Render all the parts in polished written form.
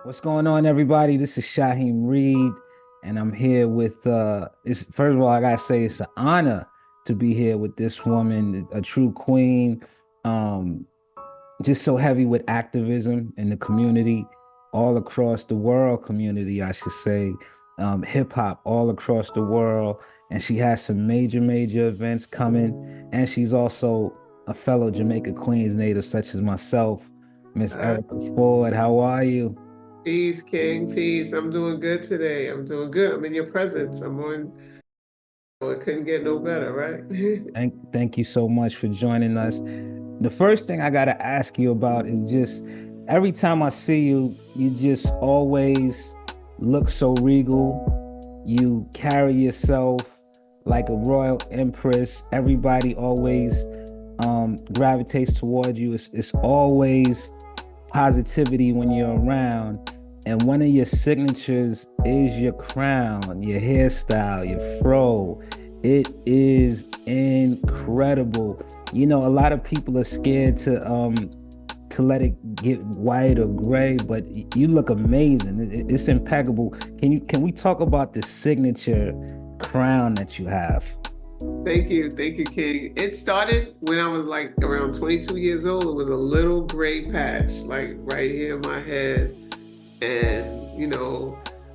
What's going on, everybody? This is Shaheem Reed, and I'm here with it's first of all, I gotta say it's an honor to be here with this woman, a true queen, um, just so heavy with activism in the community, all across the world community, I should say, hip hop all across the world. And she has some major events coming, and she's also a fellow Jamaica Queens native, such as myself, Miss Uh, Erica Ford. How are you? Peace, King, peace. I'm doing good today. I'm doing good. I'm in your presence. I'm on. Oh, it couldn't get no better, right? Thank you so much for joining us. The first thing I gotta ask you about is just every time I see you, you just always look so regal. You carry yourself like a royal empress. Everybody always gravitates toward you. It's always positivity when you're around. And one of your signatures is your crown, your hairstyle, your fro. It is incredible. You know, a lot of people are scared to let it get white or gray, but you look amazing. It's impeccable. Can we talk about the signature crown that you have? Thank you, King. It started when I was like around 22 years old. It was a little gray patch, like right here in my head, and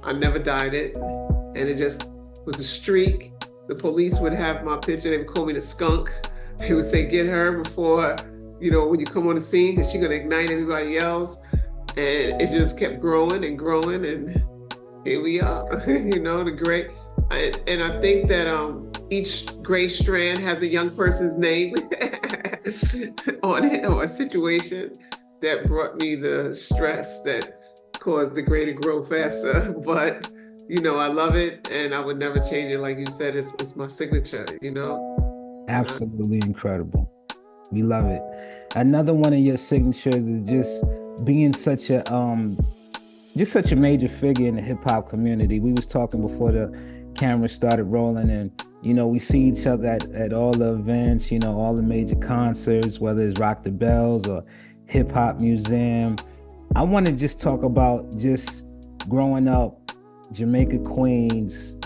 I never dyed it, and it just was a streak. The police would have my picture. They would call me the skunk. They would say, "Get her before." When you come on the scene, because she's gonna ignite everybody else. And it just kept growing and growing, and here we are. The gray. And I think that each gray strand has a young person's name on it, or a situation that brought me the stress that caused the gray to grow faster. But I love it, and I would never change it. Like you said, it's my signature. And Absolutely incredible. We love it. Another one of your signatures is just being such a major figure in the hip hop community. We was talking before the camera started rolling, and we see each other at all the events, all the major concerts, whether it's Rock the Bells or Hip Hop Museum. I want to just talk about just growing up, Jamaica Queens,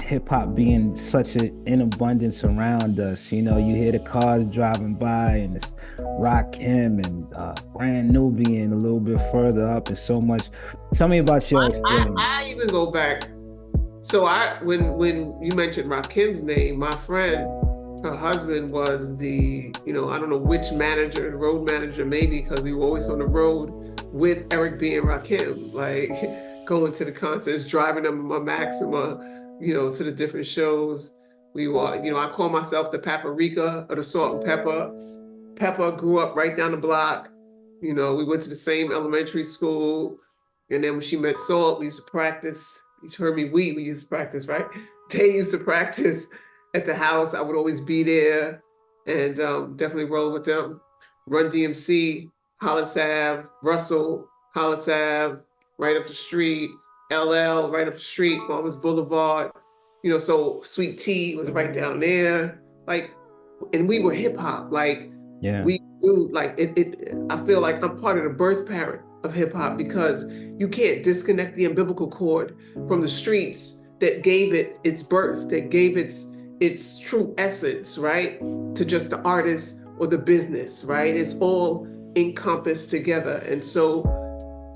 hip hop being such in abundance around us. You hear the cars driving by, and it's Rakim and Brand Nubian a little bit further up, and so much. Tell me about your experience. I even go back. So when you mentioned Rakim's name, my friend, her husband was I don't know which manager, the road manager maybe, because we were always on the road with Eric B and Rakim, like going to the concerts, driving them in my Maxima, to the different shows. We were, I call myself the paprika or the salt and pepper. Pepper grew up right down the block. We went to the same elementary school. And then when she met Salt, we used to practice. You heard me, we used to practice, right? They used to practice at the house. I would always be there and definitely roll with them. Run DMC, Hollis Ave, Russell, Hollis Ave, right up the street. LL, right up the street, Farmers Boulevard. So Sweet Tea was right down there. Like, and we were hip hop. Like, Yeah. we do, like, I feel like I'm part of the birth parent of hip hop, because you can't disconnect the umbilical cord from the streets that gave it its birth, that gave its true essence, right? To just the artist or the business, right? It's all encompassed together. And so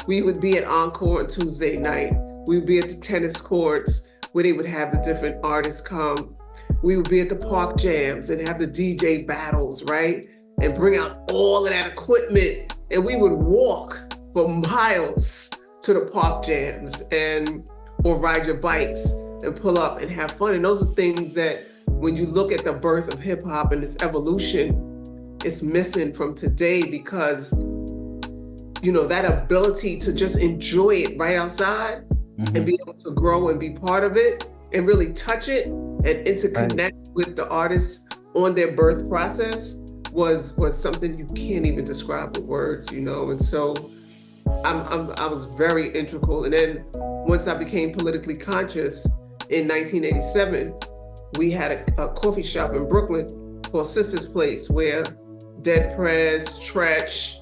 we would be at Encore on Tuesday night. We would be at the tennis courts where they would have the different artists come. We would be at the park jams and have the DJ battles, right? And bring out all of that equipment. And we would walk for miles to the park jams or ride your bikes and pull up and have fun. And those are things that when you look at the birth of hip hop and its evolution, it's missing from today, because that ability to just enjoy it right outside and be able to grow and be part of it and really touch it and interconnect with the artists on their birth process was something you can't even describe with words, and so I was very integral. And then once I became politically conscious in 1987, we had a coffee shop in Brooklyn called Sister's Place, where Dead Prez, Tretch,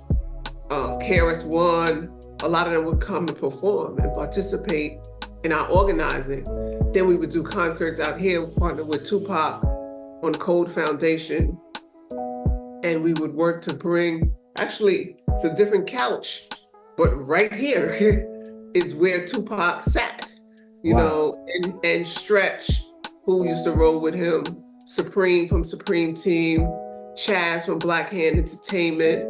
KRS-One, a lot of them would come and perform and participate in our organizing. Then we would do concerts out here, partner with Tupac on Code Foundation, and we would work to bring, actually, it's a different couch, but right here is where Tupac sat, you know, and Stretch, who used to roll with him, Supreme from Supreme Team, Chaz from Black Hand Entertainment,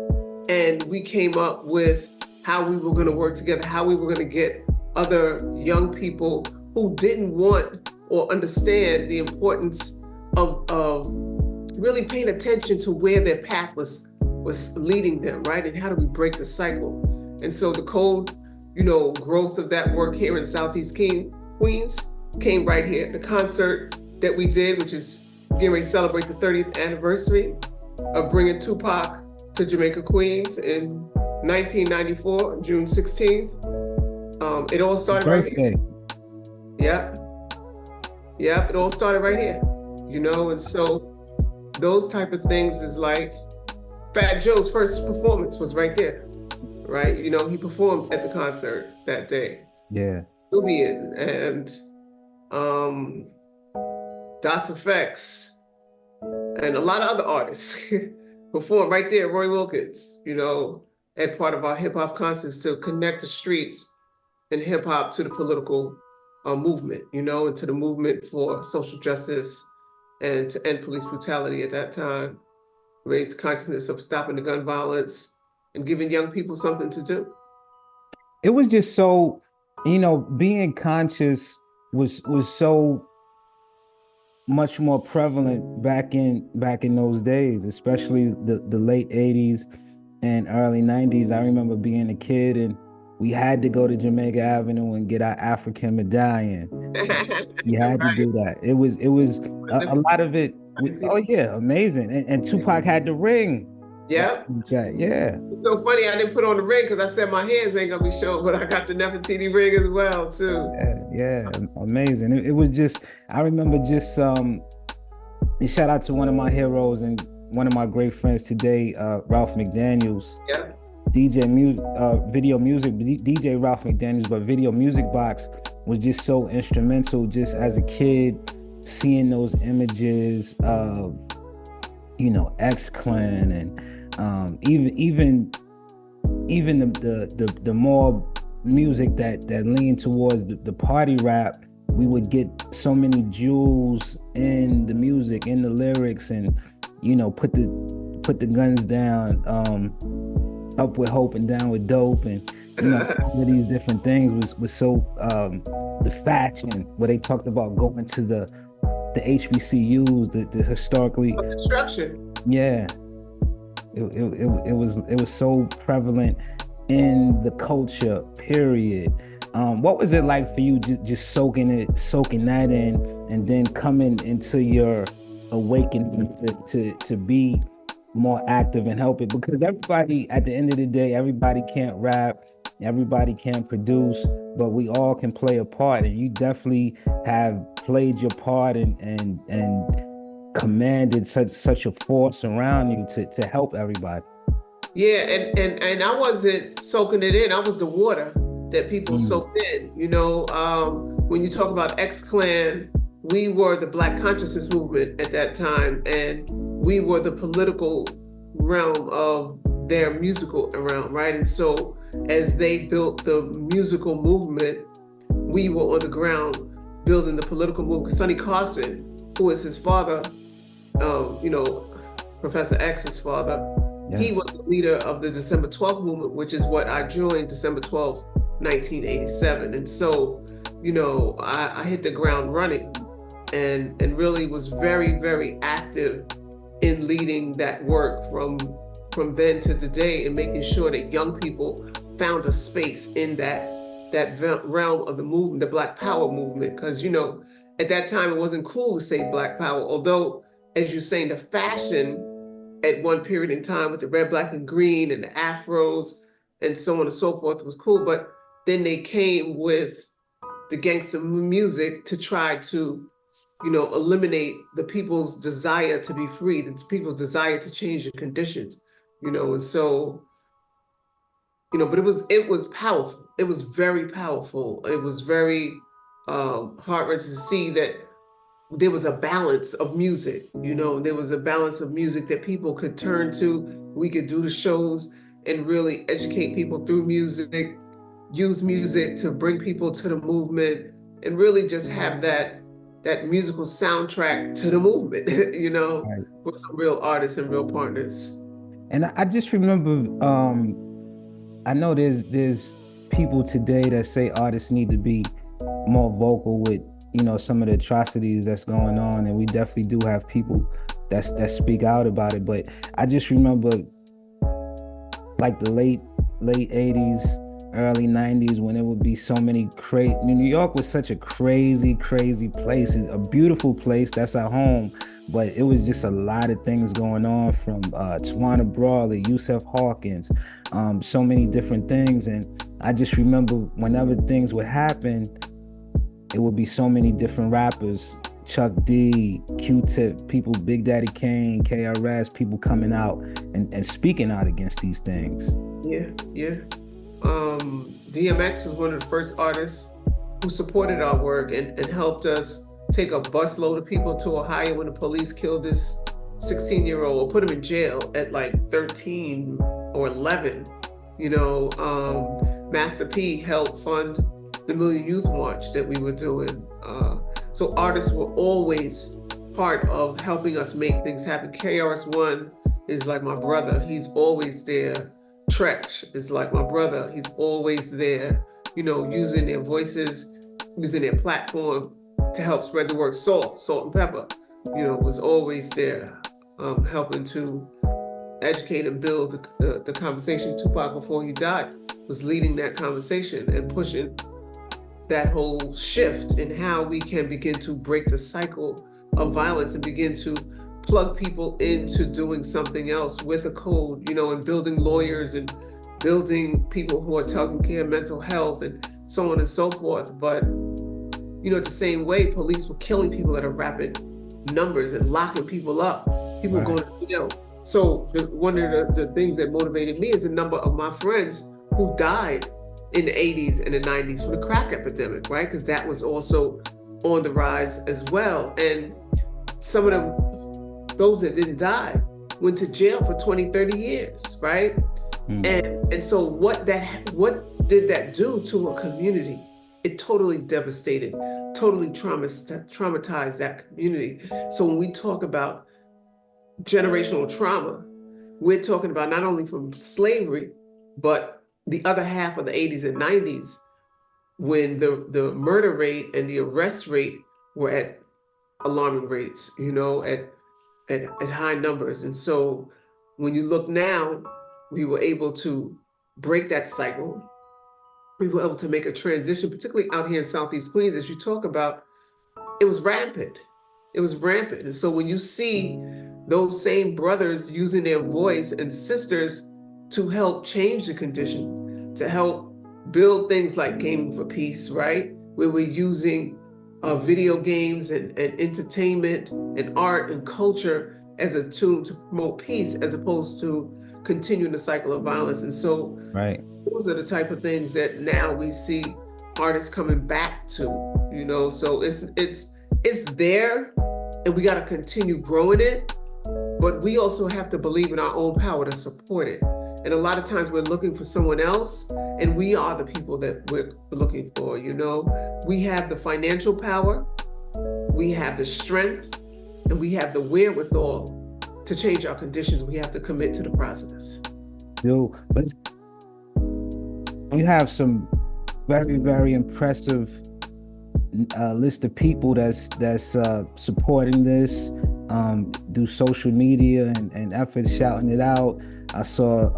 and we came up with how we were going to work together, how we were going to get other young people who didn't want or understand the importance of really paying attention to where their path was leading them, right? And how do we break the cycle? And so the Code, you know, growth of that work here in Southeast Queens came right here. The concert that we did, which is getting ready to celebrate the 30th anniversary of bringing Tupac to Jamaica, Queens in 1994, June 16th. It all started right here. Yep. Yep, it all started right here, you know, and so those type of things is like Fat Joe's first performance was right there, right? You know, he performed at the concert that day. Yeah. Nubian and Das Effects and a lot of other artists performed right there. Roy Wilkins, you know, at part of our hip hop concerts to connect the streets and hip hop to the political movement, you know, and to the movement for social justice and to end police brutality at that time, raise consciousness of stopping the gun violence and giving young people something to do. It was just so, you know, being conscious was so much more prevalent back in those days, especially the late 80s and early 90s. I remember being a kid and we had to go to Jamaica Avenue and get our African medallion. We had to do that. It was a lot of it. Oh yeah, amazing. And Tupac had the ring. Yeah. Yeah. It's so funny, I didn't put on the ring because I said my hands ain't gonna be showing, but I got the Nefertiti ring as well too. Yeah, amazing. It was just, I remember just and shout out to one of my heroes and one of my great friends today, Ralph McDaniels. Yeah. DJ music, video music, DJ Ralph McDaniels, but Video Music Box was just so instrumental. Just as a kid, seeing those images of, you know, X-Clan and even the more music that leaned towards the party rap, we would get so many jewels in the music, in the lyrics, and you know, put the guns down. Up with hope and down with dope, and you know, all of these different things was so the fashion where they talked about going to the HBCUs, the historically construction. Yeah, it was so prevalent in the culture. Period. What was it like for you just soaking that in, and then coming into your awakening to be more active and help it? Because everybody, at the end of the day, everybody can't rap, everybody can't produce, but we all can play a part, and you definitely have played your part and commanded such a force around you to help everybody. Yeah, and I wasn't soaking it in, I was the water that people soaked in. You know, when you talk about X-Clan, we were the Black consciousness movement at that time, and we were the political realm of their musical realm, right? And so as they built the musical movement, we were on the ground building the political movement. Sonny Carson, who is his father, you know, Professor X's father, yes. He was the leader of the December 12th movement, which is what I joined December 12th, 1987. And so, you know, I hit the ground running and really was very, very active in leading that work from then to today, and making sure that young people found a space in that realm of the movement, the Black Power movement. Because, you know, at that time it wasn't cool to say Black Power, although, as you're saying, the fashion at one period in time with the red, black, and green and the afros and so on and so forth was cool. But then they came with the gangster music to try to, you know, eliminate the people's desire to be free, the people's desire to change the conditions, you know. And so but it was powerful. It was very powerful. It was very heart-wrenching to see that there was a balance of music. There was a balance of music that people could turn to. We could do the shows and really educate people through music, use music to bring people to the movement, and really just have that musical soundtrack to the movement, Right. with some real artists and real partners. And I just remember, I know there's people today that say artists need to be more vocal with, some of the atrocities that's going on, and we definitely do have people that speak out about it. But I just remember like the late 80s, early 90s, when it would be so many crazy. New York was such a crazy place. It's a beautiful place, that's our home, but it was just a lot of things going on, from Tawana Brawley, Yusef Hawkins, so many different things. And I just remember whenever things would happen, it would be so many different rappers, Chuck D, Q-Tip, people, Big Daddy Kane, KRS, people coming out and speaking out against these things. Yeah. DMX was one of the first artists who supported our work and helped us take a busload of people to Ohio when the police killed this 16-year-old, or put him in jail at like 13 or 11. Master P helped fund the Million Youth March that we were doing. So artists were always part of helping us make things happen. KRS-One is like my brother. He's always there. Tretch is like my brother. He's always there, using their voices, using their platform to help spread the word. Salt and Pepper, was always there, helping to educate and build the conversation. Tupac, before he died, was leading that conversation and pushing that whole shift in how we can begin to break the cycle of violence and begin to plug people into doing something else with a code, and building lawyers and building people who are taking care of mental health and so on and so forth. But, the same way, police were killing people at a rapid numbers and locking people up. People Right. going to jail. So one of the things that motivated me is a number of my friends who died in the 80s and the 90s from the crack epidemic, right? Because that was also on the rise as well. And some of them, those that didn't die, went to jail for 20, 30 years, right? And so what did that do to a community? It totally devastated, totally traumatized that community. So when we talk about generational trauma, we're talking about not only from slavery, but the other half of the 80s and 90s, when the murder rate and the arrest rate were at alarming rates, at high numbers. And so when you look now, we were able to break that cycle. We were able to make a transition, particularly out here in Southeast Queens, as you talk about. It was rampant. And so when you see those same brothers using their voice and sisters to help change the condition, to help build things like Gaming for Peace, right? Where we're using video games and entertainment and art and culture as a tool to promote peace, as opposed to continuing the cycle of violence. And so Right. those are the type of things that now we see artists coming back to, so it's there, and we got to continue growing it, but we also have to believe in our own power to support it. And a lot of times we're looking for someone else, and we are the people that we're looking for. We have the financial power, we have the strength, and we have the wherewithal to change our conditions. We have to commit to the process. You have some very, very impressive list of people that's supporting this, do social media and efforts shouting it out. I saw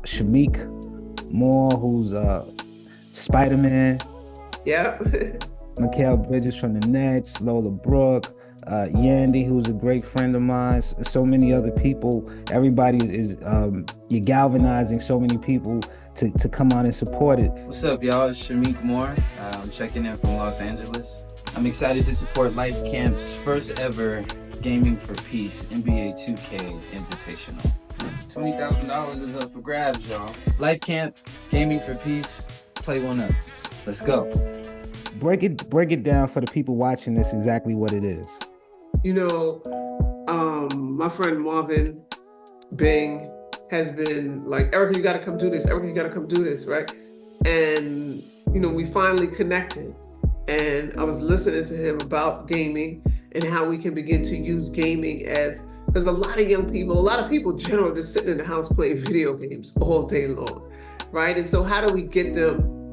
Shameik Moore, who's Spider-Man. Yeah. Mikhail Bridges from the Nets, Lola Brooke, Yandy, who's a great friend of mine, so many other people. Everybody is, you're galvanizing so many people to come on and support it. What's up, y'all? It's Shameik Moore. I'm checking in from Los Angeles. I'm excited to support Life Camp's first ever Gaming for Peace NBA 2K Invitational. $20,000 is up for grabs, y'all. Life Camp, Gaming for Peace, play one up. Let's go. Break it down for the people watching this exactly what it is. You know, my friend Marvin Bing has been like, Erica, you got to come do this. Erica, you got to come do this, right? And, you know, we finally connected. And I was listening to him about gaming and how we can begin to use gaming as, because a lot of young people, a lot of people generally just sitting in the house playing video games all day long, right? And so how do we get them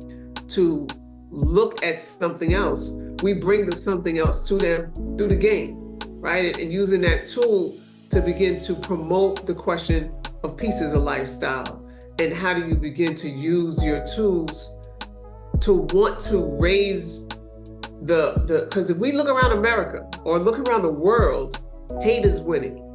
to look at something else? We bring the something else to them through the game, right? And using that tool to begin to promote the question of peace as a lifestyle. And how do you begin to use your tools to want to raise because if we look around America or look around the world, hate is winning,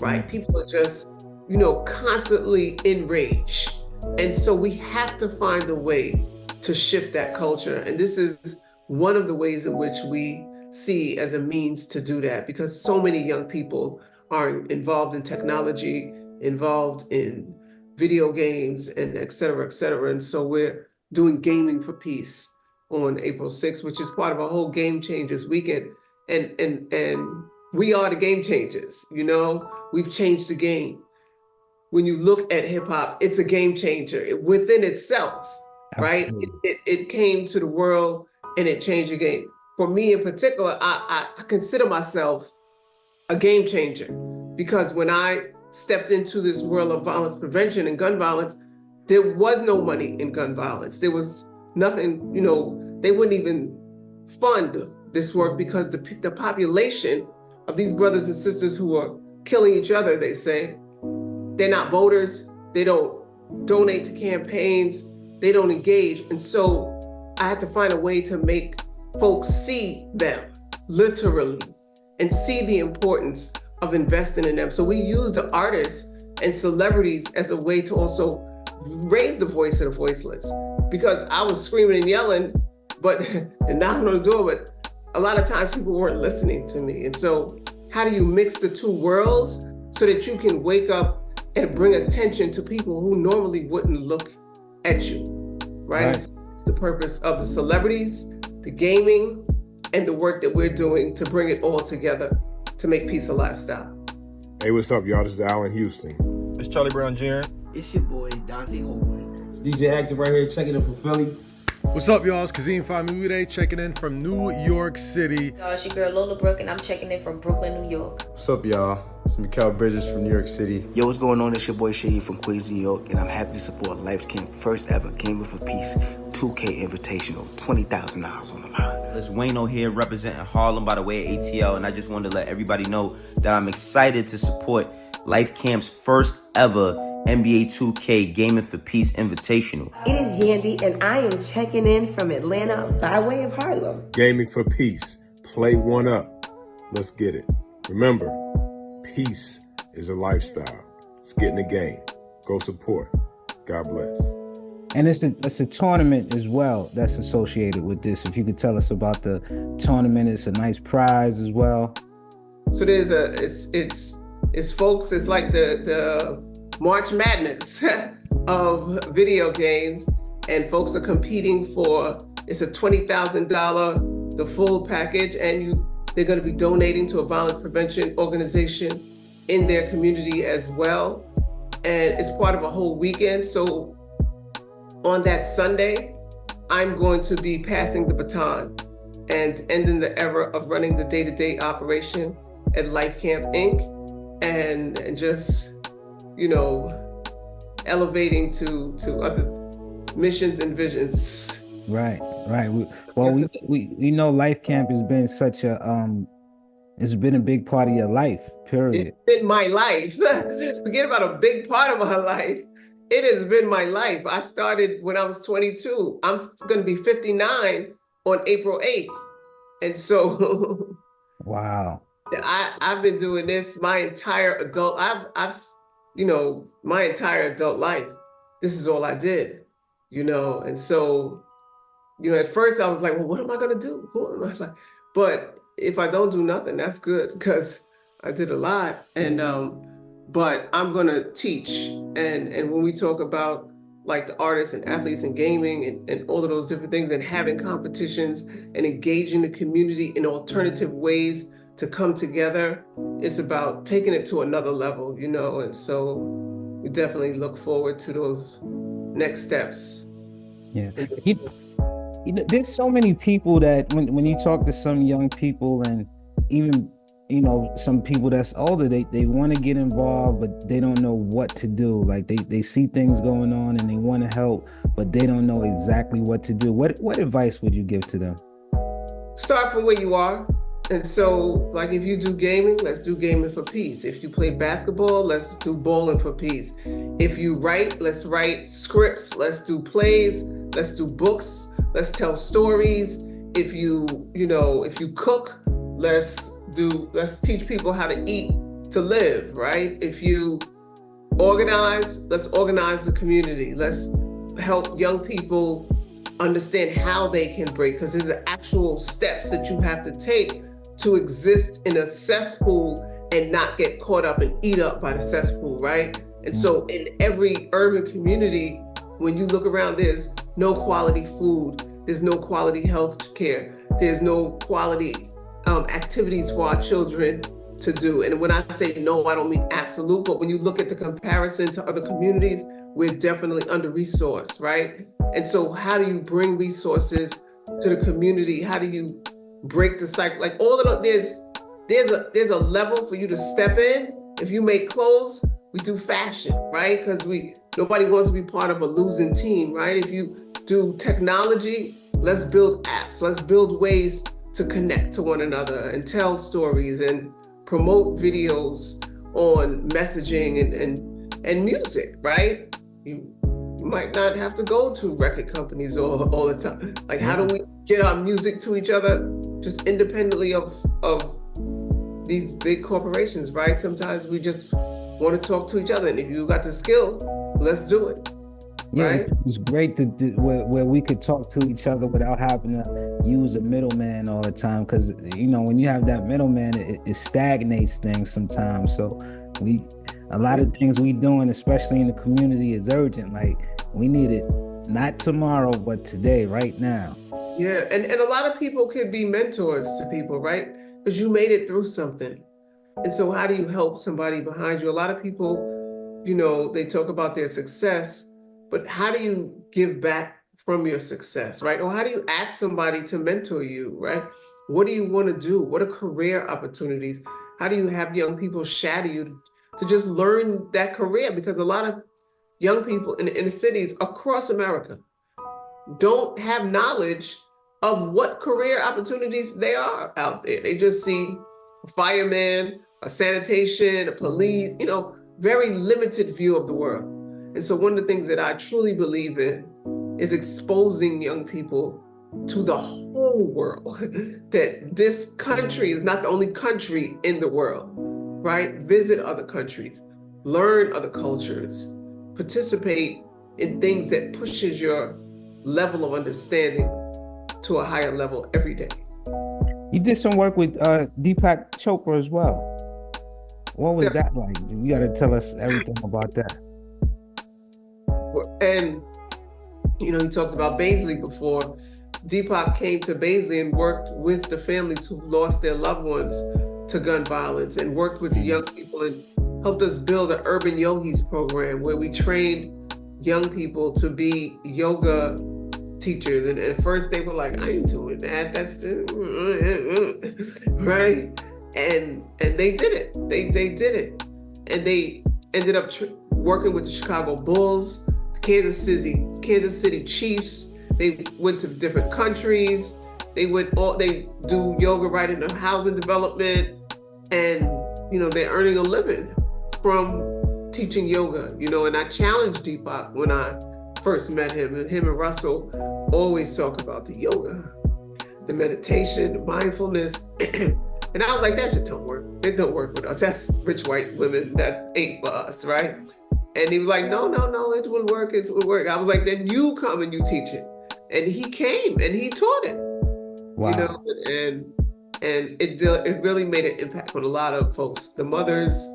right? People are just, you know, constantly enraged. And so we have to find a way to shift that culture. And this is one of the ways in which we see as a means to do that, because so many young people are involved in technology, involved in video games, and et cetera, et cetera. And so we're doing Gaming for Peace on April 6th, which is part of a whole Game Changers weekend. And we are the game changers, you know? We've changed the game. When you look at hip hop, it's a game changer within itself, right? It came to the world and it changed the game. For me in particular, I consider myself a game changer, because when I stepped into this world of violence prevention and gun violence, there was no money in gun violence. There was nothing, you know, they wouldn't even fund this work because the population of these brothers and sisters who are killing each other, they say, they're not voters, they don't donate to campaigns, they don't engage. And so I had to find a way to make folks see them, literally, and see the importance of investing in them. So we use the artists and celebrities as a way to also raise the voice of the voiceless. Because I was screaming and yelling, and knocking on the door, but a lot of times people weren't listening to me. And so how do you mix the two worlds so that you can wake up and bring attention to people who normally wouldn't look at you, right? It's the purpose of the celebrities, the gaming, and the work that we're doing to bring it all together to make peace a lifestyle. Hey, what's up, y'all? This is Alan Houston. It's Charlie Brown Jr. It's your boy, Dante Hoagland. It's DJ Active right here, checking in from Philly. What's up, y'all? It's Kazim Famude checking in from New York City. Y'all, it's your girl Lola Brooke, and I'm checking in from Brooklyn, New York. What's up, y'all? It's Mikael Bridges from New York City. Yo, what's going on? It's your boy Shameik from Queens, New York, and I'm happy to support Life Camp first ever Gaming for Peace 2K Invitational, $20,000 on the line. It's Wayno here representing Harlem by the way of ATL, and I just wanted to let everybody know that I'm excited to support Life Camp's first ever NBA 2K Gaming for Peace Invitational. It is Yandy, and I am checking in from Atlanta by way of Harlem. Gaming for Peace. Play one up. Let's get it. Remember, peace is a lifestyle. Let's get in the game. Go support. God bless. And it's a tournament as well that's associated with this. If you could tell us about the tournament, it's a nice prize as well. So there's it's folks, it's like the March Madness of video games, and folks are competing for, it's a $20,000, the full package, and they're going to be donating to a violence prevention organization in their community as well. And it's part of a whole weekend. So on that Sunday, I'm going to be passing the baton and ending the era of running the day-to-day operation at Life Camp Inc. and just, you know, elevating to other missions and visions. Right. We know Life Camp has been such a it's been a big part of your life, period. It's been my life. Forget about a big part of my life. It has been my life. I started when I was 22. I'm going to be 59 on April 8th. And so wow. I've been doing this my entire adult, my entire adult life. This is all I did, you know? And so, you know, at first I was like, well, what am I going to do? Who am I like? But if I don't do nothing, that's good, because I did a lot. And but I'm gonna teach. And when we talk about like the artists and athletes and gaming and all of those different things and having competitions and engaging the community in alternative ways to come together, it's about taking it to another level, and so we definitely look forward to those next steps. Yeah. There's so many people that when you talk to some young people and even some people that's older, they want to get involved, but they don't know what to do. Like they see things going on and they want to help, but they don't know exactly what to do. What advice would you give to them? Start from where you are. And so, like, if you do gaming, let's do gaming for peace. If you play basketball, let's do bowling for peace. If you write, let's write scripts. Let's do plays. Let's do books. Let's tell stories. If you cook, let's teach people how to eat to live, right? If you organize, let's organize the community. Let's help young people understand how they can break, because there's actual steps that you have to take to exist in a cesspool and not get caught up and eat up by the cesspool, right? And so in every urban community, when you look around, there's no quality food, there's no quality health care, there's no quality activities for our children to do. And when I say no, I don't mean absolute, but when you look at the comparison to other communities, we're definitely under-resourced, right? And so how do you bring resources to the community? How do you break the cycle? Like all of the, there's a level for you to step in. If you make clothes, we do fashion, right? Because nobody wants to be part of a losing team, right? If you do technology, let's build apps. Let's build ways to connect to one another and tell stories and promote videos on messaging and music, right? You might not have to go to record companies all the time. Like, how do we get our music to each other just independently of these big corporations, right? Sometimes we just want to talk to each other, and if you got the skill, let's do it. Yeah, right? it's great to do, where we could talk to each other without having to use a middleman all the time. Because when you have that middleman, it stagnates things sometimes. So a lot of things we doing, especially in the community, is urgent. Like, we need it not tomorrow, but today, right now. Yeah, and a lot of people could be mentors to people, right? Because you made it through something. And so how do you help somebody behind you? A lot of people, they talk about their success, but how do you give back from your success, right? Or how do you ask somebody to mentor you, right? What do you want to do? What are career opportunities? How do you have young people shadow you to just learn that career? Because a lot of young people in the inner cities across America don't have knowledge of what career opportunities they are out there. They just see a fireman, a sanitation, a police, very limited view of the world. And so one of the things that I truly believe in is exposing young people to the whole world, that this country is not the only country in the world, right? Visit other countries, learn other cultures, participate in things that pushes your level of understanding to a higher level every day. You did some work with Deepak Chopra as well. What was that like? You got to tell us everything about that. And, you talked about Baisley before. Deepak came to Baisley and worked with the families who lost their loved ones to gun violence, and worked with the young people and helped us build an urban yogis program where we trained young people to be yoga teachers. And at first they were like, I ain't doing that. That's right. And they did it. They did it. And they ended up working with the Chicago Bulls, the Kansas City Chiefs. They went to different countries. They do yoga right in the housing development. And, they're earning a living from teaching yoga, and I challenged Deepak when I first met him, and him and Russell always talk about the yoga, the meditation, the mindfulness. And I was like, that shit don't work. It don't work with us. That's rich white women. That ain't for us, right? And he was like, no, it will work. It will work. I was like, then you come and you teach it. And he came and he taught it. Wow. And it really made an impact on a lot of folks. The mothers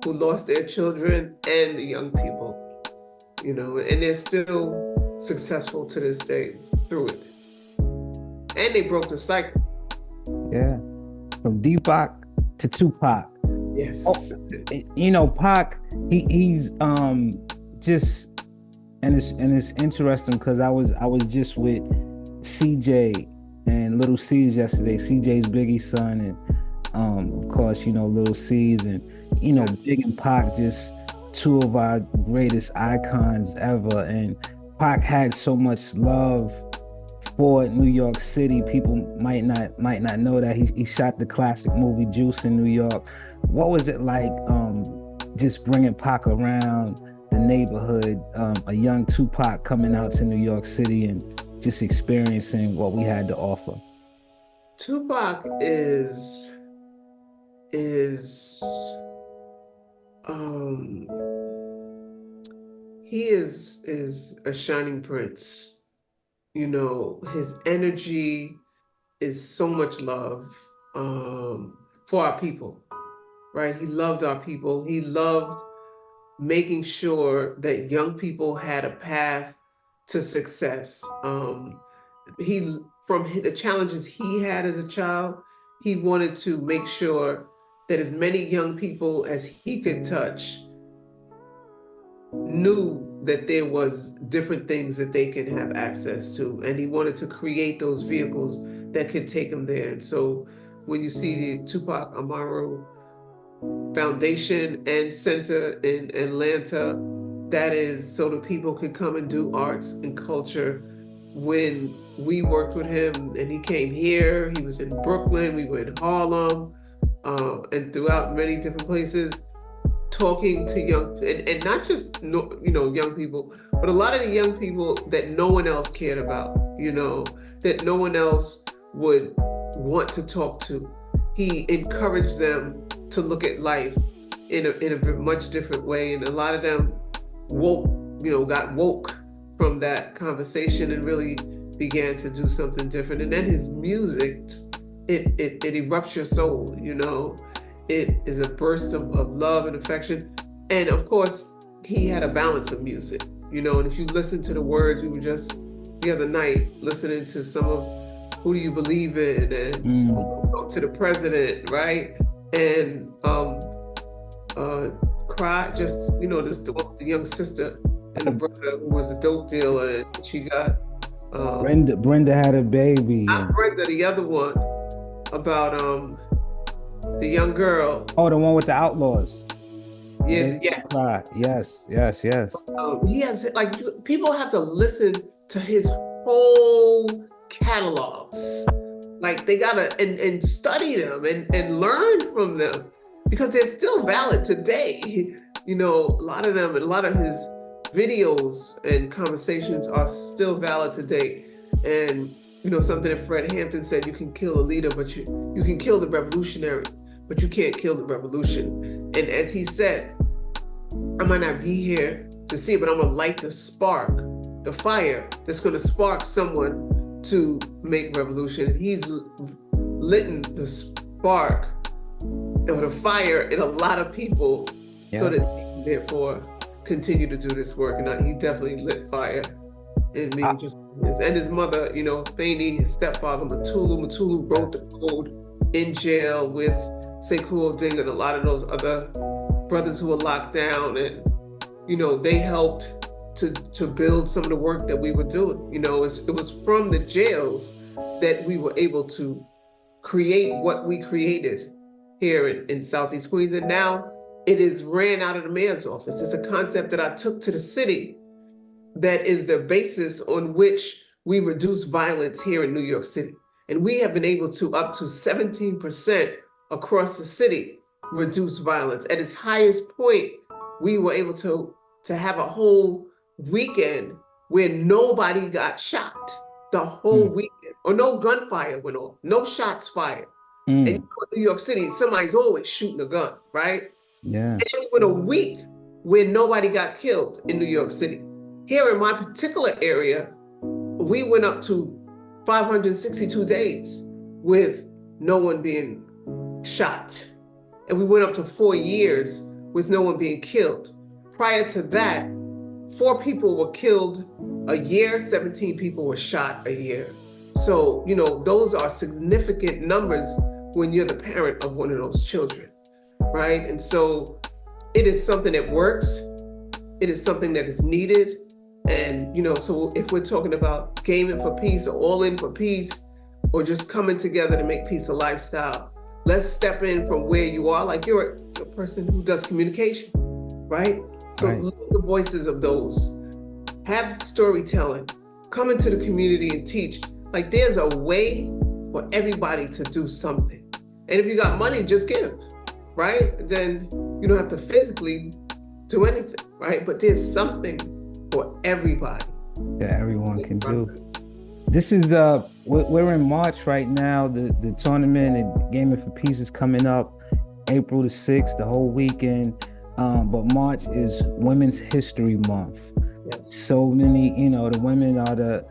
who lost their children and the young people, you know, and they're still successful to this day through it. And they broke the cycle. Yeah. From Deepak to Tupac. Yes. Oh, you know, Pac, he's just, and it's interesting because I was just with CJ and Little C's yesterday. CJ's Biggie's son, and of course, you know, Little C's, and you know, Big and Pac, just two of our greatest icons ever. And Pac had so much love for New York City. People might not know that he shot the classic movie Juice in New York. What was it like just bringing Pac around the neighborhood, a young Tupac coming out to New York City and just experiencing what we had to offer? Tupac is he is a shining prince. You know, his energy is so much love for our people, right? He loved our people. He loved making sure that young people had a path to success. From the challenges he had as a child, he wanted to make sure that as many young people as he could touch knew that there was different things that they can have access to, and he wanted to create those vehicles that could take them there. And so when you see the Tupac Amaru Foundation and Center in Atlanta, that is so that people could come and do arts and culture. When we worked with him and he came here, he was in Brooklyn, we were in Harlem, and throughout many different places, talking to young, and not just young people, but a lot of the young people that no one else cared about, you know, that no one else would want to talk to. He encouraged them to look at life in a much different way, and a lot of them got woke from that conversation and really began to do something different. And then his music, it erupts your soul, you know. It is a burst of love and affection. And of course, he had a balance of music, you know, and if you listen to the words, we were just the other night listening to some of Who Do You Believe In, and to the President, right? And Cry, just, you know, this the young sister and the brother who was a dope dealer, and she got Brenda had a baby. Not Brenda, the other one about the young girl. Oh, the one with the outlaws. Yeah, yes. Yes. He has, like, people have to listen to his whole catalogs. Like, they gotta and study them and learn from them, because they're still valid today. You know, a lot of them, and a lot of his videos and conversations are still valid today. And you know, something that Fred Hampton said, you can kill a leader, but you can kill the revolutionary, but you can't kill the revolution. And as he said, I might not be here to see it, but I'm gonna light the spark, the fire that's gonna spark someone to make revolution. And he's lit the spark or the fire in a lot of people, so that they can therefore continue to do this work. And he definitely lit fire in me. And his mother, you know, Faney, his stepfather, Matulu wrote the code in jail with Sekou Odinga and a lot of those other brothers who were locked down. And, you know, they helped to build some of the work that we were doing. You know, it was from the jails that we were able to create what we created here in Southeast Queens. And now it is ran out of the mayor's office. It's a concept that I took to the city that is the basis on which we reduce violence here in New York City. And we have been able to, up to 17% across the city, reduce violence. At its highest point, we were able to have a whole weekend where nobody got shot. The whole weekend, or no gunfire went off, no shots fired. And you go to New York City, somebody's always shooting a gun, right? Yeah. And it went a week where nobody got killed in New York City. Here in my particular area, we went up to 562 days with no one being shot. And we went up to 4 years with no one being killed. Prior to that, 4 people were killed a year, 17 people were shot a year. So, those are significant numbers when you're the parent of one of those children, right? And so it is something that works. It is something that is needed. And, so if we're talking about gaming for peace or all in for peace, or just coming together to make peace a lifestyle, let's step in from where you are. Like you're a person who does communication, right? So look at the voices of those. Have storytelling. Come into the community and teach. Like there's a way for everybody to do something. And if you got money, just give, right? Then you don't have to physically do anything, right? But there's something for everybody. That everyone can do. This is we're in March right now. The tournament and Gaming for Peace is coming up April the 6th, the whole weekend. But March is Women's History Month. Yes. So many, the women are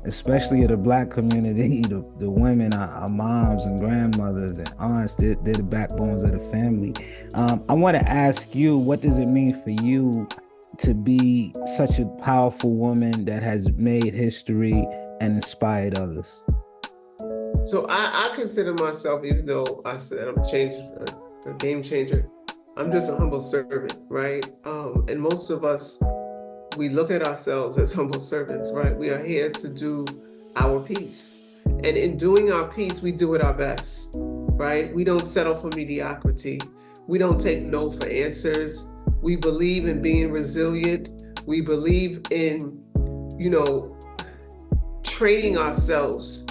especially of the Black community, the women are moms and grandmothers and aunts. They're the backbones of the family. I want to ask you, what does it mean for you to be such a powerful woman that has made history and inspired others? So I consider myself, even though I said I'm a game changer, I'm just a humble servant, right? And most of us, we look at ourselves as humble servants, right? We are here to do our piece. And in doing our piece, we do it our best, right? We don't settle for mediocrity. We don't take no for answers. We believe in being resilient. We believe in, training ourselves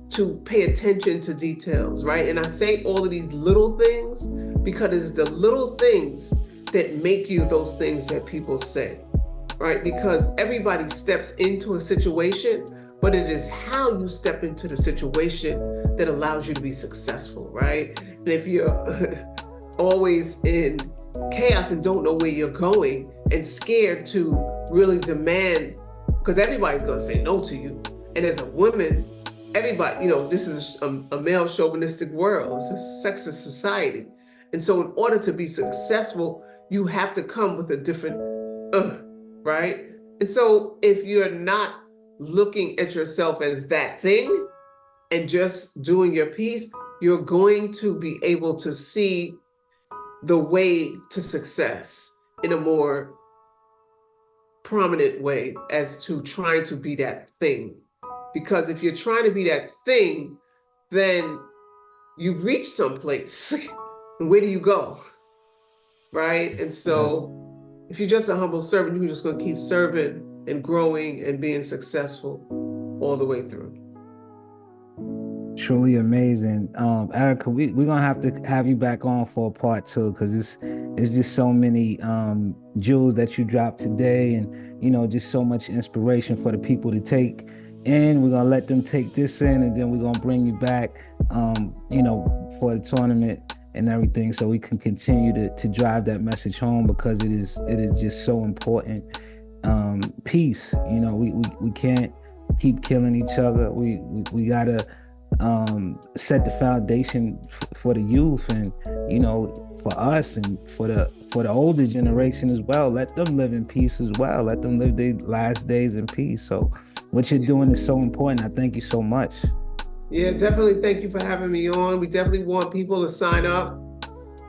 to pay attention to details, right? And I say all of these little things because it's the little things that make you those things that people say, right? Because everybody steps into a situation, but it is how you step into the situation that allows you to be successful, right? And if you're always in chaos and don't know where you're going and scared to really demand, because everybody's gonna say no to you. And as a woman, everybody, this is a male chauvinistic world. It's a sexist society. And so in order to be successful, you have to come with a different, right? And so if you're not looking at yourself as that thing and just doing your piece, you're going to be able to see the way to success in a more prominent way as to trying to be that thing. Because if you're trying to be that thing, then you've reached someplace. And where do you go? Right? And so if you're just a humble servant, you're just going to keep serving and growing and being successful all the way through. Truly amazing. Erica, we're gonna have to have you back on for a part 2, because it's just so many jewels that you dropped today, and just so much inspiration for the people to take in. We're gonna let them take this in, and then we're gonna bring you back for the tournament and everything, so we can continue to drive that message home, because it is just so important. Peace. We can't keep killing each other. We gotta set the foundation for the youth, and for us, and for the older generation as well. Let them live in peace as well. Let them live their last days in peace. So what you're doing is so important. I thank you so much. Yeah, definitely. Thank you for having me on. We definitely want people to sign up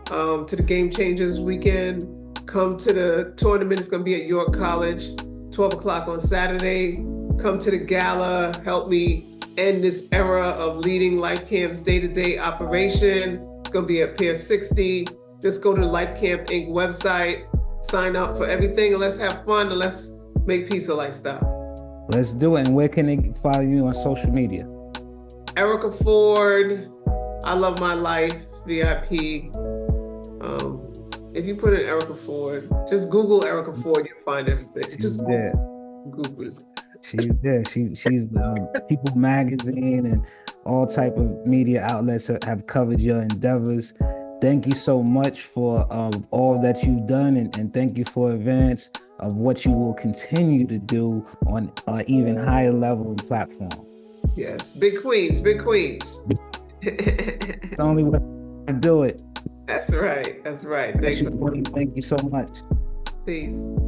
to the Game Changers weekend. Come to the tournament. It's going to be at York College, 12 o'clock on Saturday. Come to the gala. Help me end this era of leading Life Camp's day-to-day operation. It's going to be at Pier 60. Just go to the Life Camp Inc. website, sign up for everything, and let's have fun, and let's make peace a lifestyle. Let's do it. And where can they follow you on social media? Erica Ford, I Love My Life, VIP. If you put in Erica Ford, just Google Erica Ford, you'll find everything. Just there. Google it. She's there. She's People Magazine and all type of media outlets have covered your endeavors. Thank you so much for all that you've done, and thank you for advance of what you will continue to do on an even higher level and platform. Yes, big queens, big queens. It's the only way to do it. That's right. That's right. That's Thanks. your boy. Thank you so much. Peace.